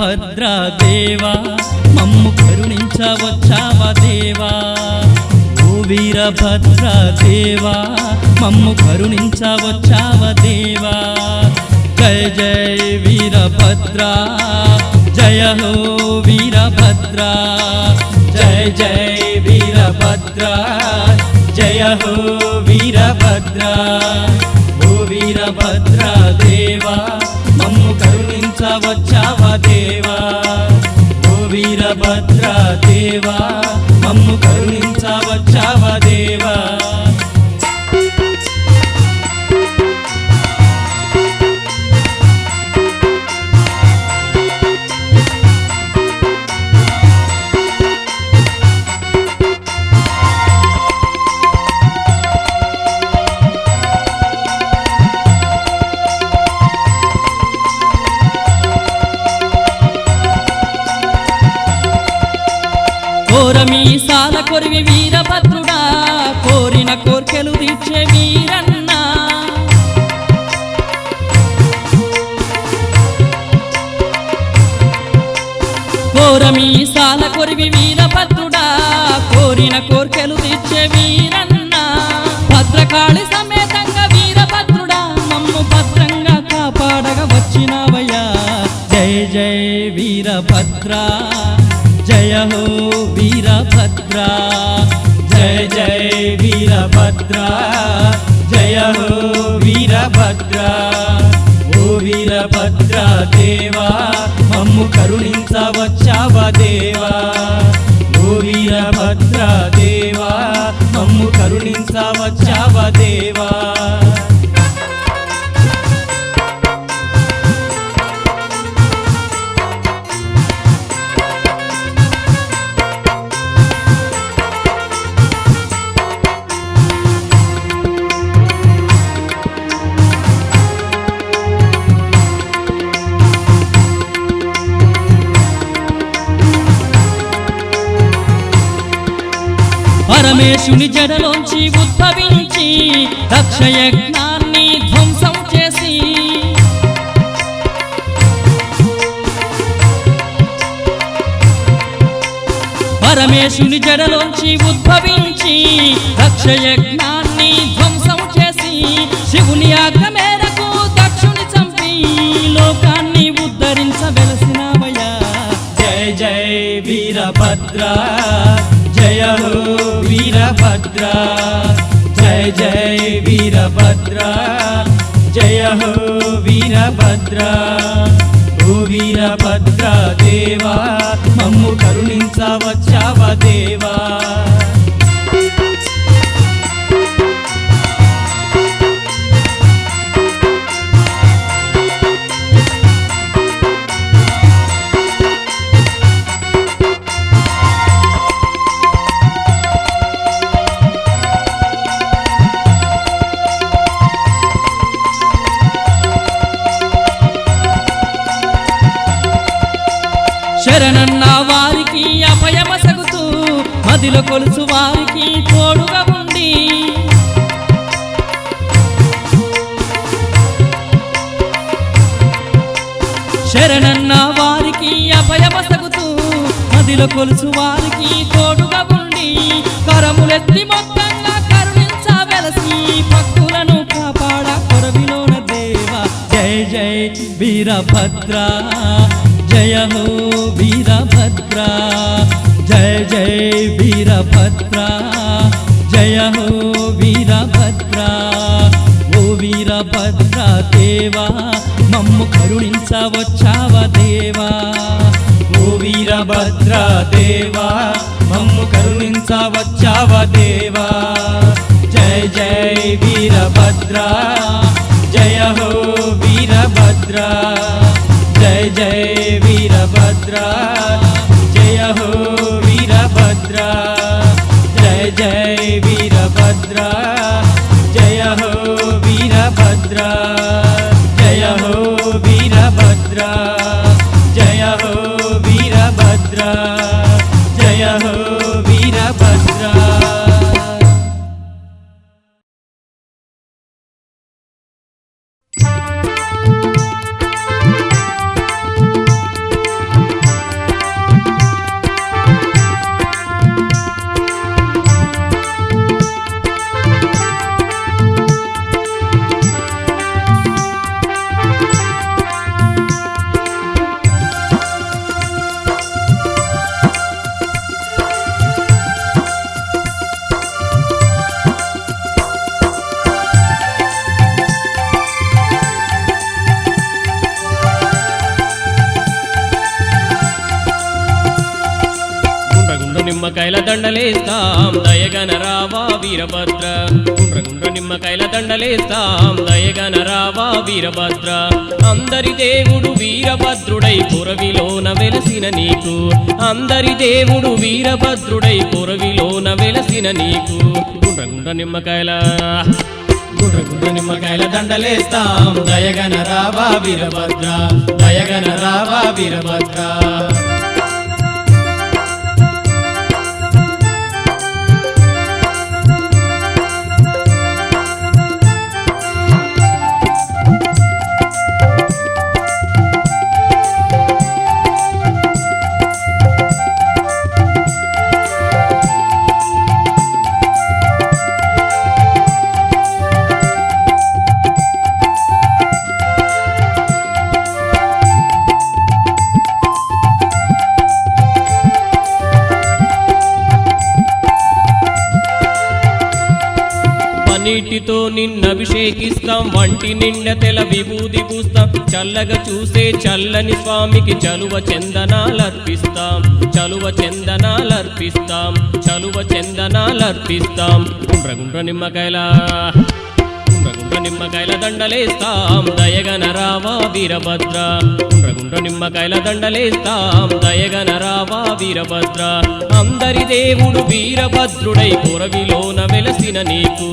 వీరభద్రా దేవా మమ్ము కరుణించవచ్చావా దేవా ఓ వీరభద్రా దేవా మమ్ము కరుణించవచ్చావా దేవా జయ జయ వీరభద్రా జయ హో వీరభద్రా జయ జయ వీరభద్రా జయ హో వీరభద్రా ఓ వీరభద్రా దేవా మమ్ము కరుణించవచ్చావా దేవా ఓ వీరభద్రా దేవా మమ్ము కరుణించవచ్చావా దేవా కోరమీసాల కొరివి వీరభద్రుడా కోరిన కోర్కెలు తీర్చే వీరన్న కోరమీసాల కొరివి వీరభద్రుడా కోరిన కోర్కెలు తీర్చే వీరన్న భద్రకాళి సమేతంగా వీరభద్రుడా మమ్ము భద్రంగా కాపాడగా వచ్చినవయ్యా జయ జయ వీరభద్రా జయ హో వీరభద్రా జయ జయ వీరభద్రా జయ హో వీరభద్రా ఓ వీరభద్రా దేవా మమ్ము కరుణించవచ్చావా దేవా ఓ వీరభద్రా దేవా మమ్ము కరుణించవచ్చావా దేవా పరమేశుని జడలోంచి ఉద్భవించి దక్షయజ్ఞాన్ని ధ్వంసం చేసి పరమేశుని జడలోంచి ఉద్భవించి దక్షయజ్ఞాన్ని ధ్వంసం చేసి శివుని ఆజ్ఞ మేరకు దక్షుని చంపి లోకాన్ని ఉద్ధరించవలసినవయ్యా జయ జయ వీరభద్రా జయ హో వీరభద్రా జయ జయ వీరభద్రా జయ హో వీరభద్రా ఓ వీరభద్రా దేవా మమ్ము కరుణించవచ్చావా దేవా శరణన్న వారికి అభయమసగుతూ మదిలో కొలుసు వారికి తోడుగా ఉండి శరణన్న వారికి అభయమసగుతూ మదిలో కొలుసు వారికి తోడుగా ఉండి కరములెత్తి మొత్తంగా కరుణించవలసి భక్తులను కాపాడ కొరవిలోన దేవా జయ జయ వీరభద్రా జయ హో వీరభద్రా జయ జయ వీరభద్రా జయ హో వీరభద్రా ఓ వీరభద్రా దేవా మమ్ము కరుణించవచ్చావా దేవా ఓ వీరభద్రా దేవా మమ్ము కరుణించవచ్చావా దేవా జయ జయ వీరభద్రా జయ హో వీరభద్రా జయ జయ వీరభద్రా జయ హో వీరభద్రా జయ జయ వీరభద్రా జయ హో వీరభద్రా జయ హో వీరభద్రా జయ హో వీరభద్రా జయ హో వీరభద్రా నిమ్మకాయల దండలేస్తాం దయగన రావా వీరభద్ర గుండ్ర నిమ్మకాయల దండలేస్తాం దయగన రావా వీరభద్ర అందరి దేవుడు వీరభద్రుడై పురవిలోన వెలసిన నీకు అందరి దేవుడు వీరభద్రుడై పురవిలోన వెలసిన నీకు గుండ్ర నిమ్మకాయల దండలేస్తాం దయగన రావా వీరభద్ర దయగన రావా వీరభద్ర నీటితో నిన్నభిషేకిస్తాం వంటి నిండ తెల విభూది పూస్తాం చల్లగా చూసే చల్లని స్వామికి చలువ చందనాలర్పిస్తాం చలువ చందనాలర్పిస్తాం చలువ చందనాలర్పిస్తాం గుండ్ర నిమ్మకాయల దండలేస్తాం దయగన రావా వీరభద్ర గుండ్ర నిమ్మకాయల దండలేస్తాం దయగన రావా వీరభద్ర అందరి దేవుడు వీరభద్రుడై పురవిలోన వెలసిన నీకు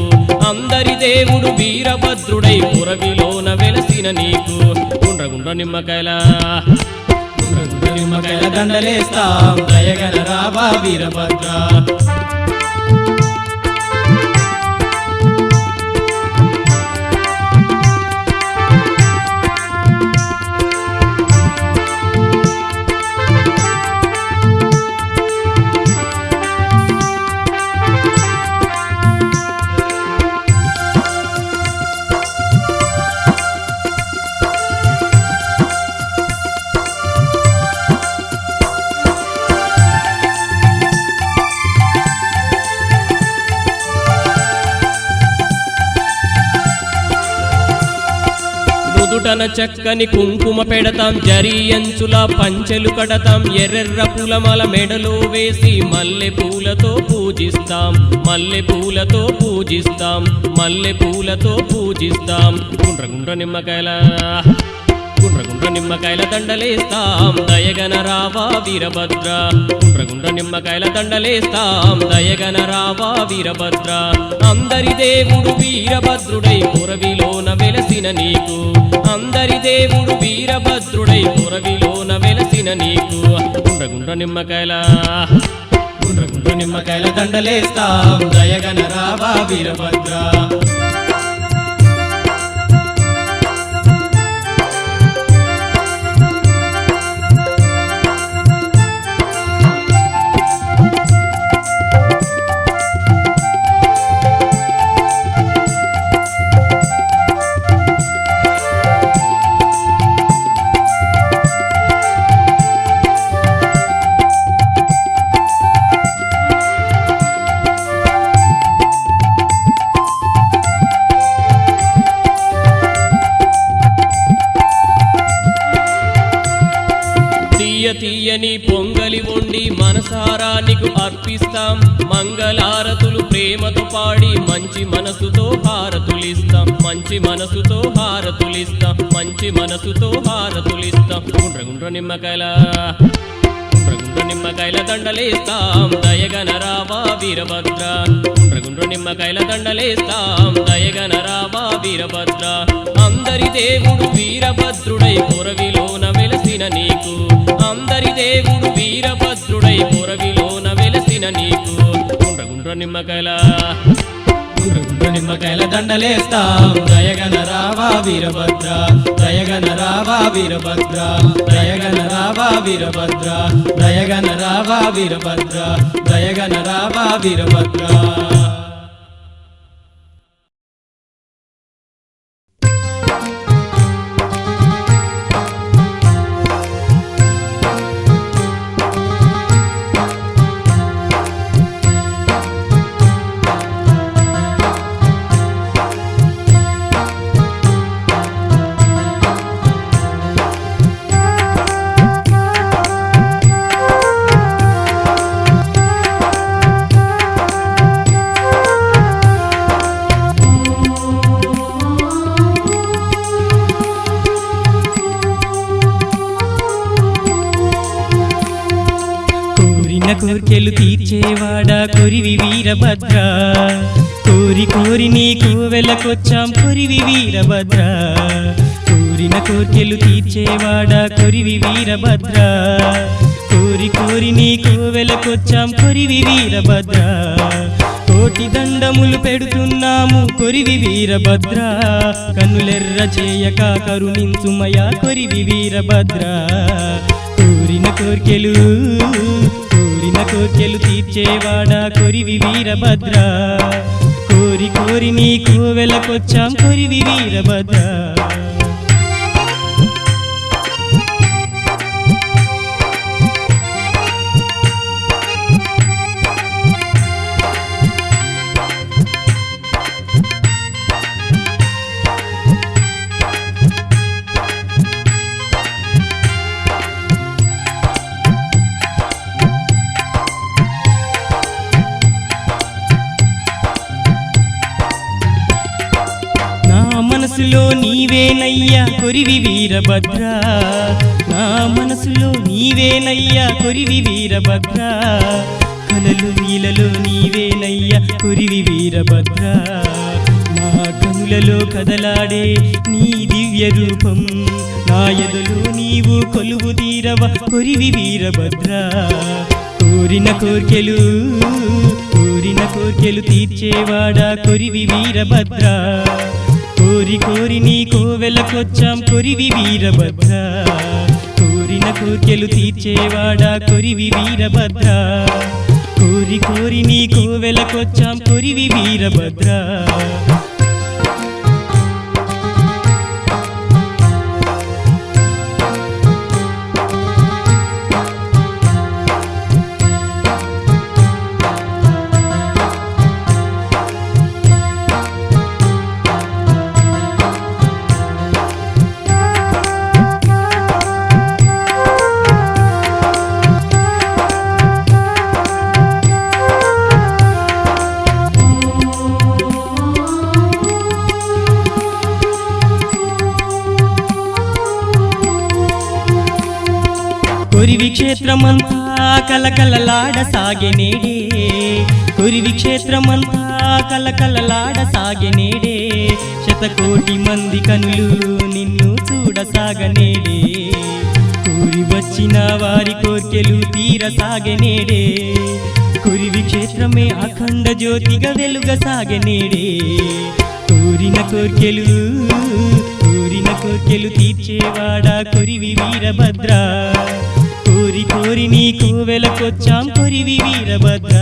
అందరి దేవుడు వీరభద్రుడై పురవిలోన వెలసిన నీకు గుండ్ర నిమ్మకాయల దండలేస్తాం దయగన రావా వీరభద్ర నుదుటన చక్కని కుంకుమ పెడతాం జరియంచుల పంచెలు కడతాం ఎర్రెర్ర పూలమాల మెడలో వేసి మల్లె పూలతో పూజిస్తాం మల్లె పూలతో పూజిస్తాం మల్లె పూలతో పూజిస్తాం గుండ్ర నిమ్మకాయల దండలేస్తాం దయగన రావా వీరభద్ర గుండ్ర నిమ్మకాయల దండలేస్తాం దయగన రావా వీరభద్ర అందరి దేవుడు వీరభద్రుడై పురవిలోన వెలసిన నీకు అందరి దేవుడు వీరభద్రుడై పురవిలోన వెలసిన నీకు గుండ్ర నిమ్మకాయల దండలేస్తాం దయగన రావా వీరభద్ర తీయని పొంగలి వండి మనసారా నీకు అర్పిస్తాం మంగళారతులు ప్రేమతో పాడి మంచి మనసుతో హారతులిస్తాం మంచి మనసుతో హారతులిస్తాం మంచి మనసుతో హారతులిస్తాం గుండ్ర నిమ్మకాయల దండలేస్తాం దయగన రావా వీరభద్ర గుండ్ర నిమ్మకాయల దండలేస్తాం దయగన రావా వీరభద్ర అందరి దేవుడు వీరభద్రుడై పురవిలోన వెలసిన నీకు అందరి దేవుడు వీరభద్రుడై పురవిలోన వెలసిన నీకు గుండ్ర నిమ్మకాయల దండలేస్తాం దయగన రావా వీరభద్ర దయగన రావా వీరభద్ర దయగన రావా వీరభద్ర దయగన రావా వీరభద్ర దయగన రావా వీరభద్ర కోర్కెలు తీర్చేవాడా కొరివి వీరభద్ర కోరి కోరి నీకు వెలకొచ్చాం కొరివి వీరభద్ర కోరిన కోర్కెలు తీర్చేవాడా కొరివి వీరభద్ర కోరి కోరి నీకు వెలకొచ్చాం కొరివి వీరభద్ర కోటి దండములు పెడుతున్నాము కొరివి వీరభద్ర కన్నులెర్ర చేయక కరుణించుమయా కొరివి వీరభద్ర కోరిన కోర్కెలు తీర్చేవాడా కొరివి వీరభద్ర కోరి కోరి నీకు వెలకొచ్చాం కొరివి వీరభద్ర మనసులో నీవేనయ్యా కొరివి వీరభద్ర నా మనసులో నీవేనయ్యా కొరివి వీరభద్ర కలలు నీలలో నీవేనయ్యా కొరివి వీరభద్ర నా కనులలో కదలాడే నీ దివ్య రూపం నా ఎదలో నీవు కొలువు తీరవ కొరివి వీరభద్ర కోరిన కోర్కెలు తీర్చేవాడా కొరివి వీరభద్ర కోరి కోరి నీకు వెలకొచ్చాం కొరివి వీరభద్ర కోరిన కోర్కెలు తీర్చేవాడా కొరివి వీరభద్ర కోరి కోరి నీకు వెలకొచ్చాం కొరివి వీరభద్ర కొరివి క్షేత్రమంతా కలకలలాడసాగెనేడే కొరివి క్షేత్రమంతా కలకలలాడసాగెనేడే శతకోటి మంది కనులు నిన్ను చూడసాగనేడే కోరి వచ్చిన వారి కోర్కెలు తీరసాగెనేడే కొరివి క్షేత్రమే అఖండ జ్యోతిగా వెలుగసాగనేడే కోరిన కోర్కెలు తీర్చేవాడా కొరివి వీరభద్ర కోరి కోరి నీకు వెలకొచ్చాం కొరివి వీరభద్ర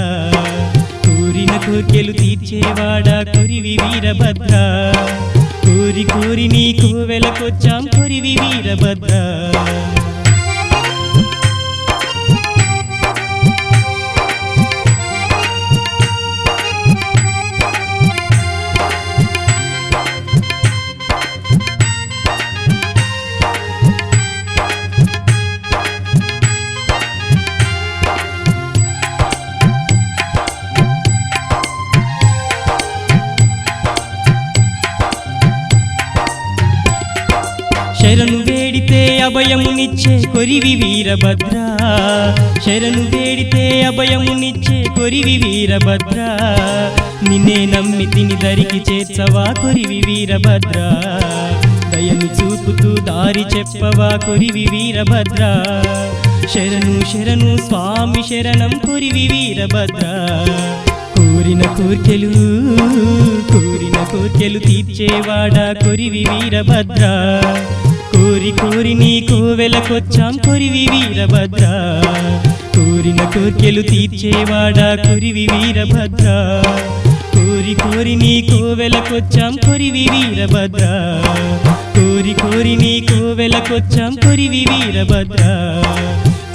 కోరిన కోర్కెలు తీర్చేవాడా కొరివి వీరభద్ర కోరి కోరి నీకు వెలకొచ్చాం కొరివి వీరభద్ర శరణు వేడితే అభయమునిచ్చే కొరివి వీరభద్ర శరణు వేడితే అభయమునిచ్చే కొరివి వీరభద్ర నిన్నే నమ్మి తిని దరికి చేర్చవా కొరివి వీరభద్ర దయను చూపుతూ దారి చెప్పవా కొరివి వీరభద్ర శరణు శరణు స్వామి శరణం కొరివి వీరభద్ర కోరిన కోర్కెలు తీర్చేవాడా కొరివి వీరభద్ర కోరి కోరి నీకు వెలకొచ్చాం కొరివి వీరభద్ర కోరిన కోర్కెలు తీర్చేవాడా కొరివి వీరభద్ర కోరి కోరి నీకు వెలకొచ్చాం కొరివి వీరభద్ర కోరి కోరి నీకు వెలకొచ్చాం కొరివి వీరభద్ర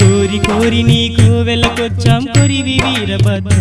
కోరి కోరి నీకు వెలకొచ్చాం కొరివి వీరభద్ర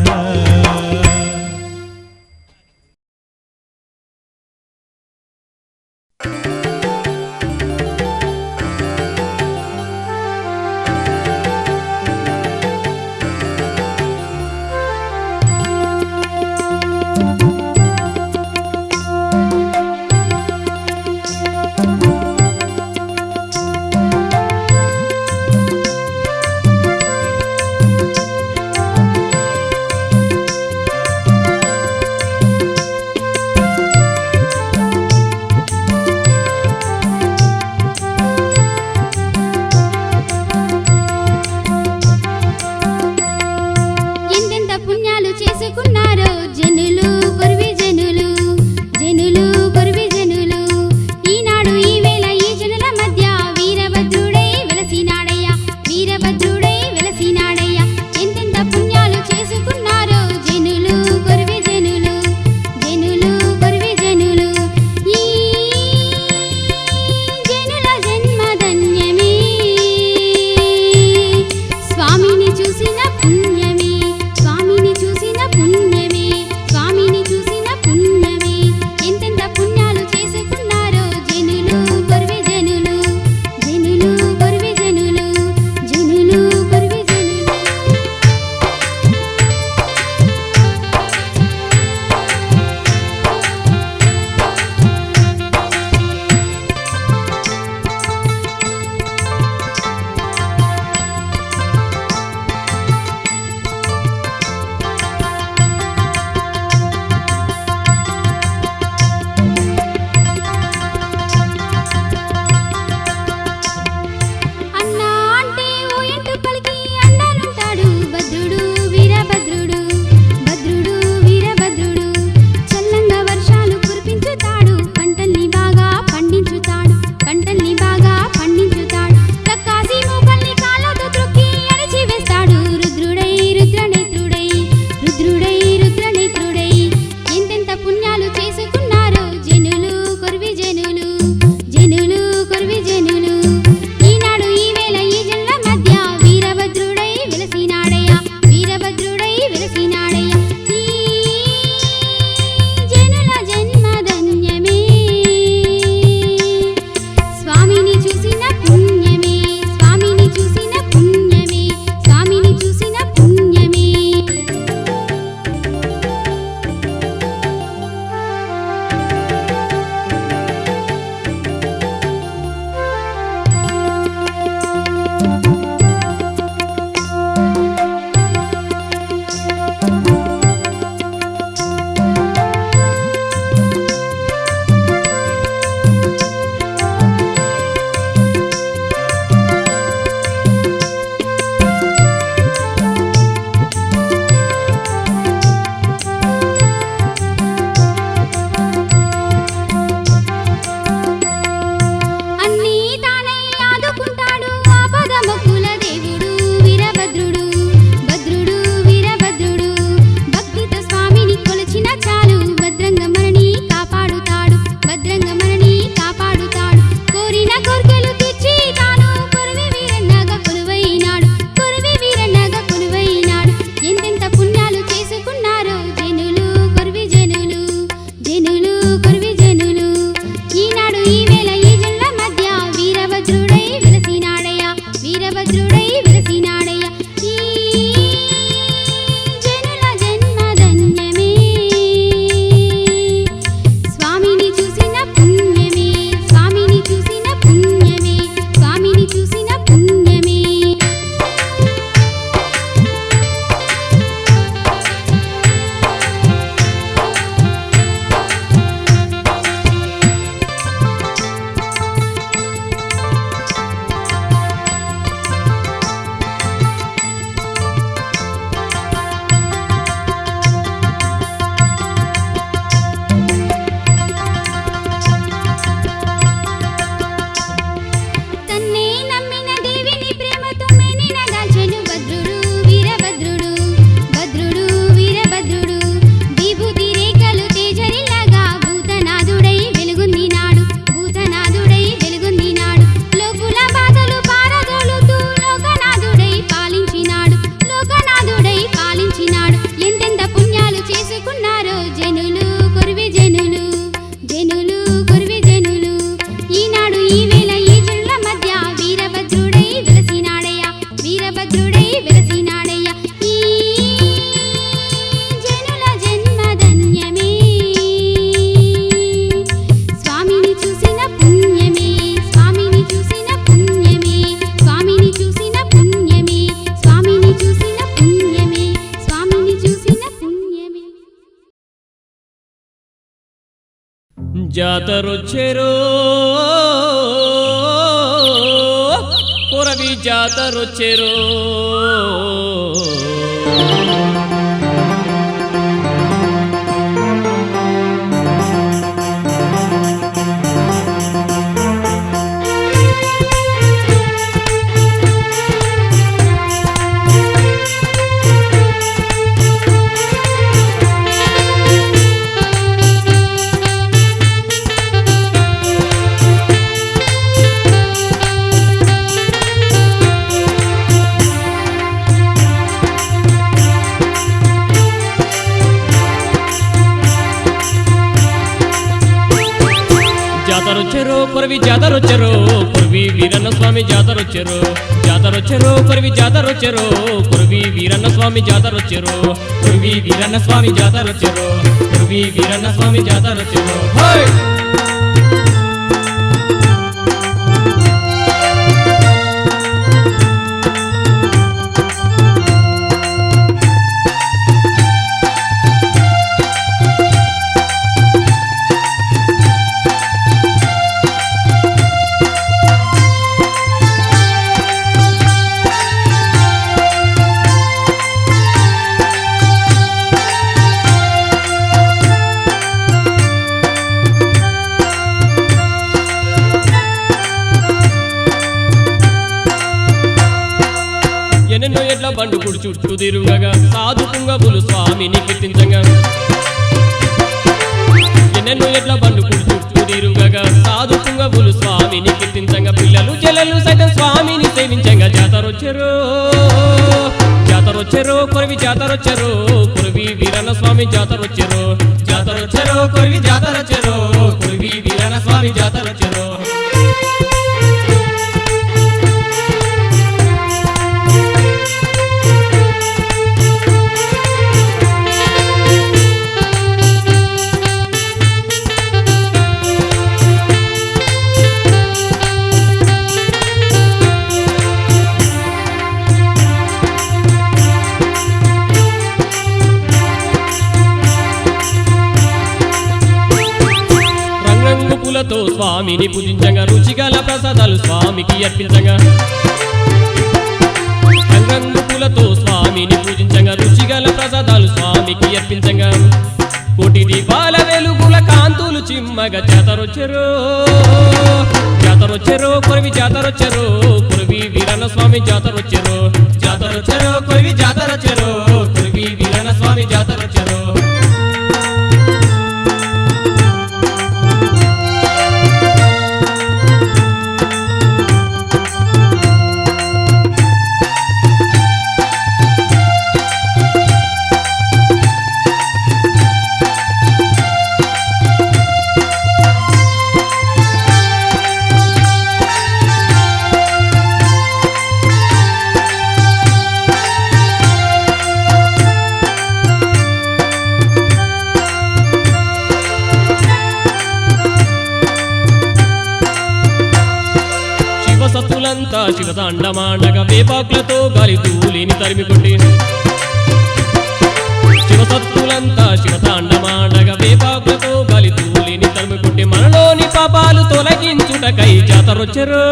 వెలసినాడయ్య ఈ జనుల జన్మధన్యమే స్వామిని చూసిన పుణ్యమే స్వామిని చూసిన పుణ్యమే స్వామిని చూసిన పుణ్యమే అన్నీ తానై ఆదుకుంటాడు ఆపద మొక్కుల దేవుడు వీరభద్రుడు భద్రుడు వీరభద్రుడు భక్తితో స్వామిని కొలిచిన చాలు భద్రంగా మనని కాపాడుతాడు భద్రంగా మనని కాపాడుతాడు కోరిన కోర్కెలు తీర్చి తాను కొరివి వీరన్నగా కొలువైనాడు కొరివి వీరన్నగా కొలువైనాడు ఎంతెంత పుణ్యాలు చేసుకున్నారో జనులు కొరివి జనులు జనులు కొరివి జనులు ఈనాడు ఈ వేళ ఈ జనుల మధ్య వీరభద్రుడై వెలసినాడయ్య వీరభద్రుడై వెలసినాడయ్య ఈ జనుల జన్మధన్యమే స్వామిని చూసిన పుణ్యమే స్వామిని చూసిన పుణ్యమే స్వామిని చూసిన పుణ్యమే తన్నే నమ్మిన దేవిని ప్రేమతో మెనిన గాల్చెను భద్రుడు వీరభద్రుడు భద్రుడు వీరభద్రుడు విభూతి రేఖలు తేజరిల్లగా భూతనాథుడై వెలుగొందినాడు భూతనాథుడై వెలుగొందినాడు లోకుల బాధలు పారదోలుతూ లోకనాథుడై పాలించినాడు లోకనాథుడై పాలించినాడు ఎంతెంత పుణ్యాలు చేసుకున్నారో జనులు కొరివి జనులు జనులు కొరివి జనులు ఈనాడు ఈ వేళ ఈ జనుల మధ్య వీరభద్రుడై వెలసినాడయ్య వీరభద్రుడై వెలసినాడయ్య ఈ జనుల జన్మధన్యమే స్వామిని చూసిన పుణ్యమే స్వామిని చూసిన పుణ్యమే స్వామిని చూసిన పుణ్యమే స్వామిని చూసిన పుణ్యమే స్వామిని చూసిన పుణ్యమే జాతరొచ్చెరో కొరవి జాతరొచ్చెరో జాతరొచ్చెరో కొరవి జాతరొచ్చెరో కొరవి వీరన్న స్వామి జాతరొచ్చెరో జాతరొచ్చెరో కొరవి జాతరొచ్చెరో కొరవి వీరన్న స్వామి జాతరొచ్చెరో కొరవి వీరన్న స్వామి జాతరొచ్చెరో కొరవి వీరన్న స్వామి జాతరొచ్చెరో హై ఎన్నెన్నో ఎడ్ల బండుకుడు చుట్టూ తిరుగగా సాధు పుంగవులు స్వామిని కీర్తించగా ఎన్నెన్నో ఎడ్ల బండుకుడు చుట్టూ తిరుగగా సాధు పుంగవులు స్వామిని కీర్తించగా పిల్లలు చెల్లెలు సైతం స్వామిని సేవించగా జాతరొచ్చెరో జాతరొచ్చెరో జాతరొచ్చెరో కొరివి జాతరొచ్చెరో కురివి వీరన్న స్వామి జాతరొచ్చెరో జాతరొచ్చెరో కొరివి జాతరొచ్చెరో కురివి వీరన్న స్వామి జాతరొచ్చెరో పూలతో స్వామిని పూజించగా రుచిగల ప్రసాదాలు స్వామికి అర్పించగా రంగు పూలతో స్వామిని పూజించగా రుచిగల ప్రసాదాలు స్వామికి అర్పించగా కోటి దీపాల వెలుగుల కాంతులు చిమ్మగా జాతరొచ్చెరో జాతరొచ్చెరో కొరివి జాతరొచ్చెరో కురివి వీరన్న స్వామి జాతరొచ్చెరో జాతరొచ్చెరో కొరివి జాతరొచ్చెరో కురివి వీరన్న స్వామి జాతరొచ్చెరో సత్తులంతా శివతాండమాండగా వేపాకులతో గాలి తూలిని తరిమికొట్టి శివసత్తులంతా శివతాండమాండగా వేపాకులతో గాలి తూలిని తరిమికొట్టి మనలోని పాపాలు తొలగించుటకై జాతరొచ్చెరో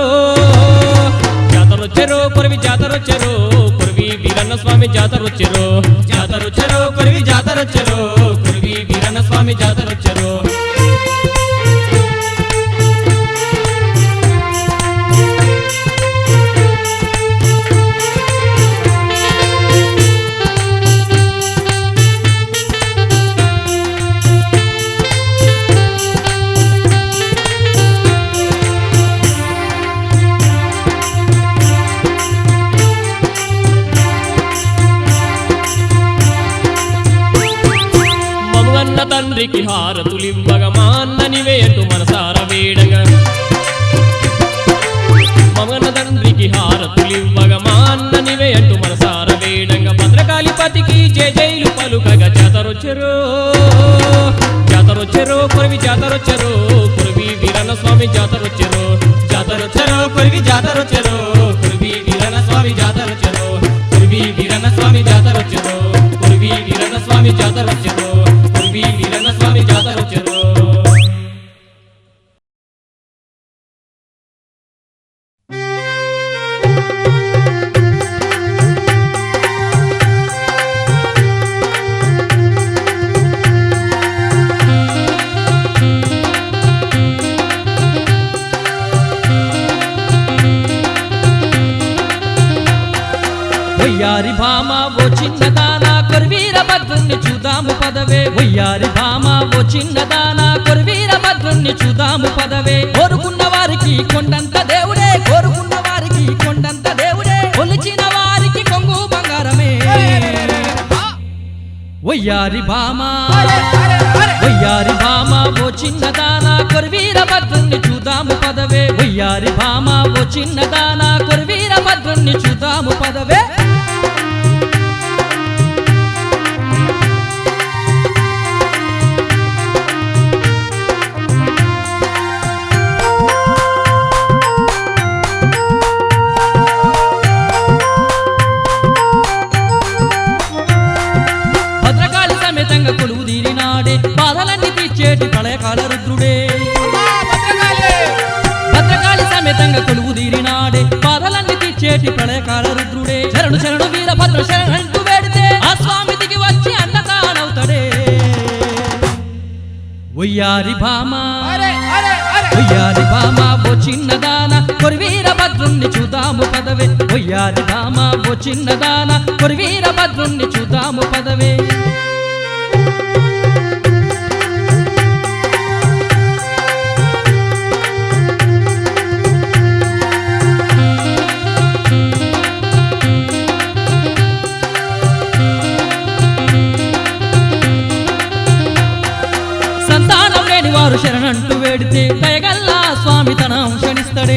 జాతరొచ్చెరో కొరివి జాతరొచ్చెరో కొరివి వీరన్న స్వామి జాతరొచ్చెరో జాతరొచ్చెరో కొరివి జాతరొచ్చెరో కొరివి వీరన్న స్వామి జాతరొచ్చెరో తండ్రికి హారతులివ్వగా మా అన్ననివే అంటూ మనసార వేడంగా మమన్న తండ్రికి హారతులివ్వగా మా అన్ననివే అంటూ మనసార వేడంగా భద్రకాళిపతికి జయ జైలు పలుకగా జాతరొచ్చెరో జాతరొచ్చెరో కొరివి జాతరొచ్చెరో కురివి వీరన్న స్వామి జాతరొచ్చెరో జాతరొచ్చెరో కొరివి జాతరొచ్చెరో కురివి వీరన్న స్వామి జాతరొచ్చెరో కురివి వీరన్న స్వామి జాతరొచ్చెరో కురివి వీరన్న స్వామి జాతరొచ్చెరో వీరన్న స్వామి జాతరొచ్చెరో వయ్యారి భామ ఓ చిన్నదానా కొరివీర భద్రుణ్ణి చూదాము పదవే వయ్యారి భామ ఓ చిన్నదానా కొరివీర భద్రుణ్ణి చూదాము పదవే కోరుకున్న వారికి కొండంత దేవుడే కోరుకున్న వారికి కొండంత దేవుడే కొలిచిన వారికి కొంగు బంగారమే వయ్యారి భామ ఓ చిన్నదానా కొరివీర భద్రుణ్ణి చూదాము పదవే వయ్యారి భామ ఓ చిన్నదానా కొరివీర భద్రుణ్ణి చూదాము పదవే బాధలన్నీ తీర్చేటి ప్రళయకాల రుద్రుడే భద్రకాళి సమేతంగా కొలువు తీరినాడే బాధలన్నీ తీర్చేటి ప్రళయకాల రుద్రుడే శరణు శరణు వీరభద్ర శరణంటూ వేడితే ఆ స్వామి దిగి వచ్చి అన్నదానవుతాడే వయ్యారి భామ ఓ చిన్నదాన కొరివీర భద్రుణ్ణి చూదాము పదవే వయ్యారి భామ ఓ చిన్నదాన కొరివీర భద్రుణ్ణి చూదాము పదవే వారు శరణంటూ వేడితే దయగల్లా స్వామి తన అంశనిస్తడే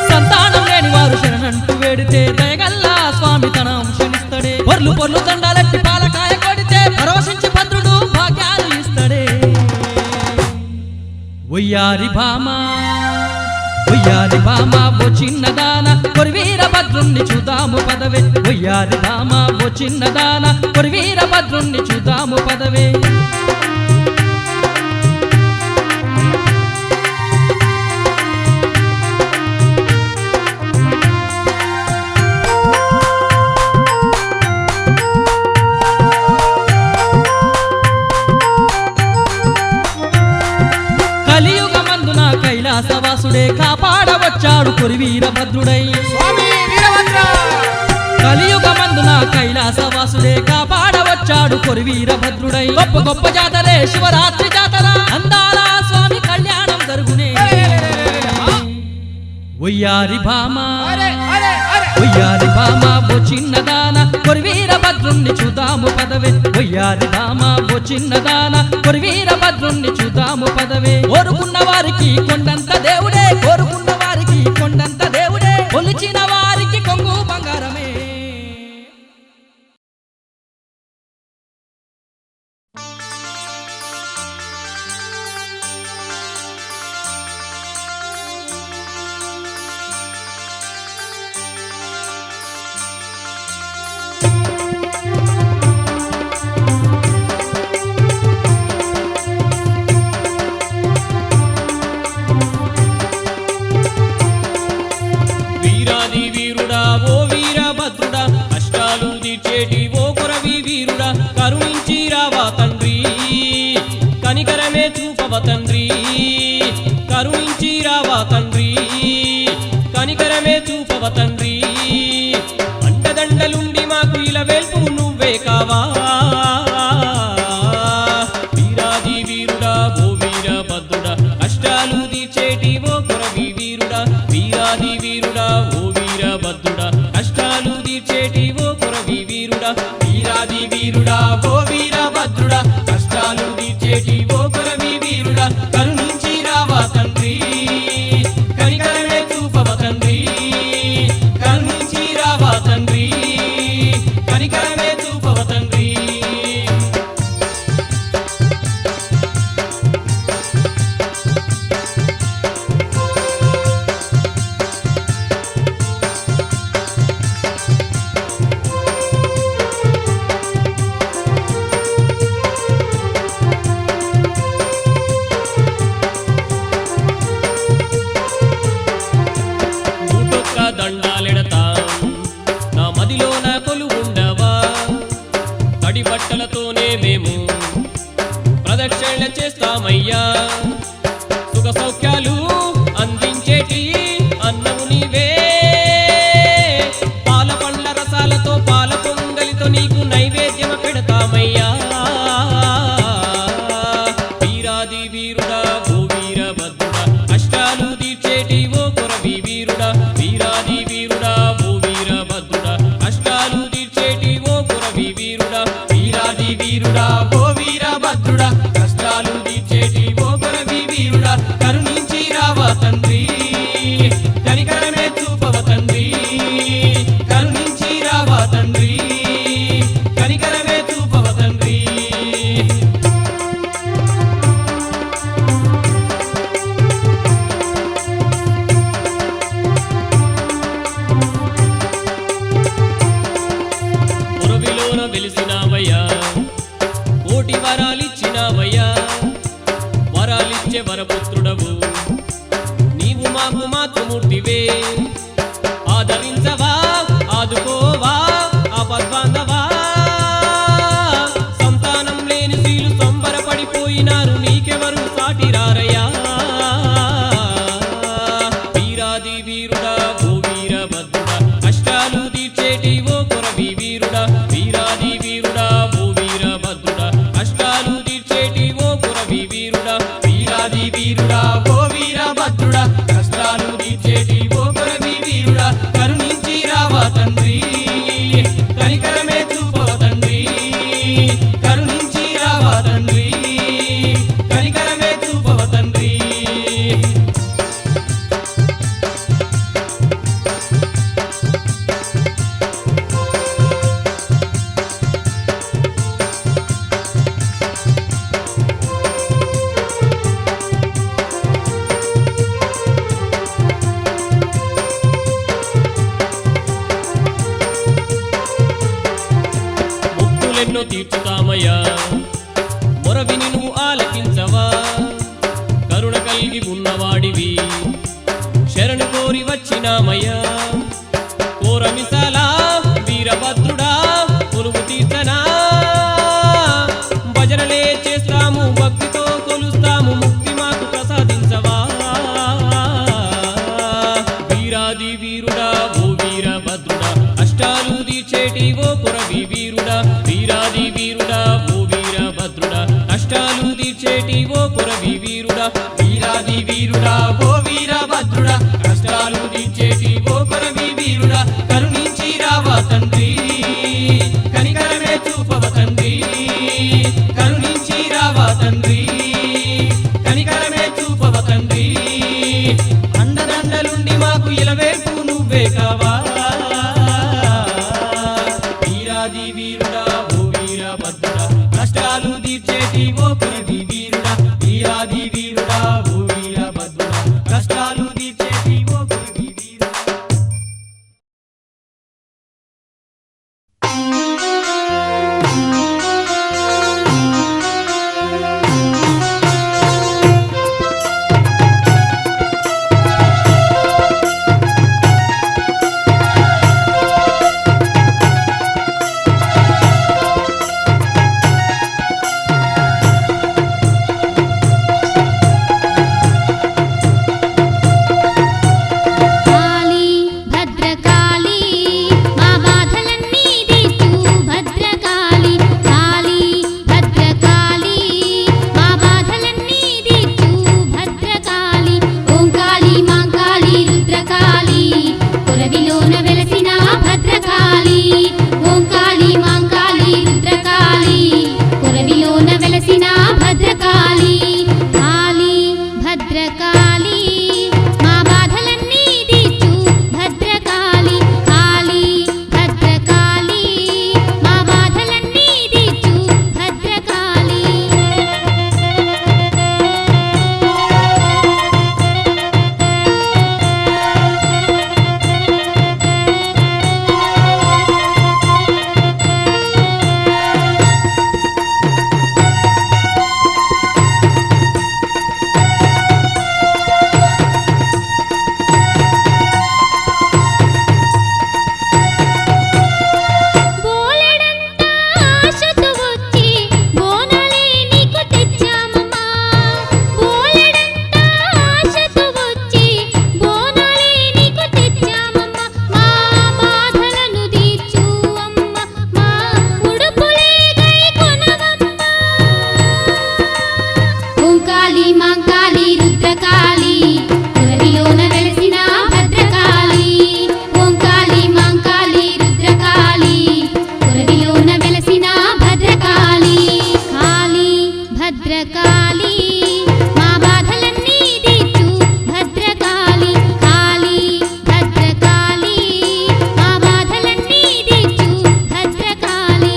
సంతానం లేని వారు శరణంటూ వేడితే దయగల్లా స్వామి తన అంశనిస్తడే పొర్లు పొర్లు దండాలెట్టి పాలకాయ కొడితే పరవశించి భద్రుడు భాగ్యాలు ఇస్తడే ఒయ్యారి భామా ఒయ్యారి భామా ఓ చిన్నదాన కొరివీర భద్రుణ్ణి చూదాము పదవే ఒయ్యారి భామా ఓ చిన్నదాన కొరివీర భద్రుణ్ణి చూదాము పదవే కలియుగమందున కైలాసవాసుడే కాపాడవచ్చాడు కొరివీర భద్రుడై కలియుగమందున కైలాసవాసుడే కాపాడవచ్చాడు కొరివీర భద్రుడై గొప్ప గొప్ప జాతరే శివరాత్రి జాతర అందాల స్వామి కళ్యాణం జరుగునే ఒయ్యారి భామా ఒయ్యారి భామా ఓ చిన్నదాన కొరివీర భద్రుణ్ణి చూదాము పదవే ఒయ్యారి భామా ఓ చిన్నదాన కొరివీర భద్రుణ్ణి చూదాము పదవే కోరుకున్న వారికి కొండంత దేవుడే కోరుకున్న వారికి కొండంత దేవుడే కొలిచిన వారికి కొంగు బంగారమే వీరాది వీరుడా ఓ వీరభద్రుడా కష్టాలు తీర్చేటి ఓ కొరవి వీరుడా కరుణించి రావా తండ్రి కనికరమే చూపవ తండ్రి కరుణించి రావా తండ్రి కనికరమే చూపవ తండ్రి అండదండలుండి మాకు ఇలా వేల్పు నువ్వే కావా వీరాది వీరుడా ఓ వీరభద్రుడా కష్టాలు తీర్చేటి ఓ కొరవి వీరుడా వీరాది వీరుడా ఓ వీరభద్రుడా కష్టాలు తీర్చేటి ఓ కొరవి వీరుడా వీరాది వీరుడా ఓ వీరభద్రుడా కష్టాలు తీర్చేటి ఓ కొరవి వీరుడా కరుణించి రావా తండ్రి కనికరమే చూపవ తండ్రి కరుణించి రావా తండ్రి కనికరమే చూపవ తండ్రి నూటొక్క దండాలెడతాం నా మదిలో నా కొలువుండవా తడి బట్టలతోనే మేము ప్రదక్షిణ చేస్తామయ్యా సుఖ సౌఖ్యాలు అందించేటి అన్నము నీవే పాల పండ్ల రసాలతో పాల పొంగలితో నీకు నైవేద్యం పెడతామయ్యా వీరాది వీరుడా ఓ వీరభద్రుడా కష్టాలు తీర్చేటి ఓ కొరవి వీరుడా వీరాది వీరుడా ఓ వీరభద్రుడా కష్టాలు తీర్చేటి ఓ కొరవి వీరుడా వీరాది వీరుడా ఓ వీరభద్రుడా కష్టాలు తీర్చేటి ఓ కొరవి వీరుడా కరుణించి రావా తండ్రి కనికరమే చూపవ తండ్రి కరుణించి రావా తండ్రి కనికరమే చూపవ తండ్రి పొరవిలోన వెలిసినావయ్యా కోటి వరాలిచ్చినావయ్యా వరాలిచ్చే వరపుత్రుడవు నీవు మాకు మాతృమూర్తివే ఆదరించవా ఆదుకోవా ఆపద్బాంధవా సంతానం లేని స్త్రీలు సంబరపడిపోయినారు నీకెవరు సాటిరారయ్యా వీరాది వీరుడా ఓ వీరభద్రుడా కష్టాలు తీర్చేటి ఓ కొరవి వీరుడా వీరాది వీరుడా ఓ వీరభద్రుడా కష్టాలు తీర్చేటి ఓ కొరవి వీరుడా వీరాది వీరుడా ఓ వీరభద్రుడా కష్టాలు తీర్చేటి ఓ కొరవి వీరుడా కరుణించి రావా తండ్రి కనికరమే మొరలెన్నో తీర్చుతామయ్యా మొరవిని నువ్వు ఆలకించవా కరుణ కలిగి ఉన్నవాడివి శరణు కోరి వచ్చినామయ్యా కోరమిసాల వీరభద్రుడా కొలువు తీర్చనా భజనలే చేస్తాము భక్తితో కొలుస్తాము ముక్తి మాకు ప్రసాదించవా వీరాది వీరుడా ఓ వీరభద్రుడా అష్టాలు తీర్చేటి ఓ కొరవి వీరుడా వీరాది వీరుడా ఓ వీరభద్రుడా అష్టాలు తీర్చేటి ఓ కొరవి వీరుడా వీరాది వీరుడా ఓ వీరభద్రుడా కష్టాలు తీర్చేటి ఓ కొరవి వీరుడా కరుణించి రావా తండ్రి కనికరమే చూపవ తండ్రి కరుణించి రావా తండ్రి కనికరమే చూపవ తండ్రి అండదండలుండి మాకు ఇలవేపు నువ్వే కావా వీరాది వీరుడా ఓ వీరభద్రుడా కష్టాలు తీర్చేటి ఓ కొరవి వీరుడా వీరాది వీరుడా ఓ వీరభద్రుడా కష్టాలు తీర్చేటి ఓ కొరవి వీరుడా కాళీ భద్రకాళీ మా బాధలన్నీ తీర్చు భద్రకాళీ కాళీ భద్రకాళీ మా బాధలన్నీ తీర్చు భద్రకాళీ ఓంకాళీ మాంకాళీ రుద్రకాళీ కొరవిలోన వెలసిన భద్రకాళీ ఓంకాళీ మాంకాళీ రుద్రకాళీ కొరవిలోన వెలసిన భద్రకాళీ కాళీ భద్రకాళీ మా బాధలన్నీ తీర్చు భద్రకాళీ కాళీ భద్రకాళీ మా బాధలన్నీ తీర్చు భద్రకాళీ బోలెడంత ఆశతో వచ్చి బోనాలే నీకు తెచ్చామమ్మా బోలెడంత ఆశతో వచ్చి బోనాలే నీకు తెచ్చామమ్మా మా బాధలను తీర్చు అమ్మ మా ఉడుపులే గైకొనవమ్మా ఓంకాళీ మాంకాళీ రుద్రకాళీ కొరవిలోన వెలసిన భద్రకాళీ ఓంకాళీ మాంకాళీ రుద్రకాళీ కొరవిలోన వెలసిన భద్రకాళీ కాళీ భద్రకాళీ మా బాధలన్నీ తీర్చు భద్రకాళీ కాళీ భద్రకాళీ మా బాధలన్నీ తీర్చు భద్రకాళీ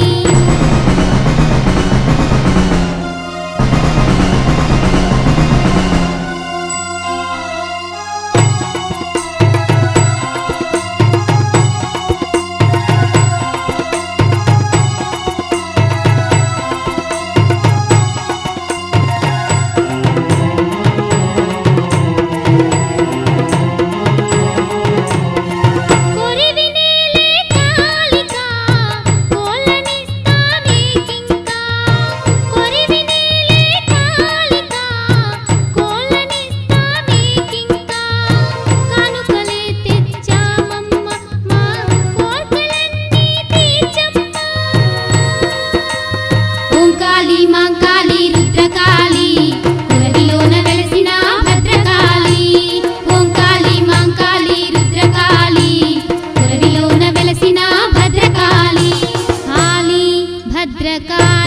కొరివినేలే కాళికా కోలనిస్తా నీకింకా కొరివినేలే కాళికా కోలనిస్తా నీకింకా కానుకలే తెచ్చామమ్మ మా కోర్కెలన్నీ తీర్చమ్మా ఓంకాళీ మాంకాళీ రుద్రకాళీ కొరవిలోన వెలసిన భద్రకాళీ ఓంకాళీ మాంకాళీ రుద్రకాళీ కొరవిలోన వెలసిన భద్రకాళీ కాళీ భద్రకాళీ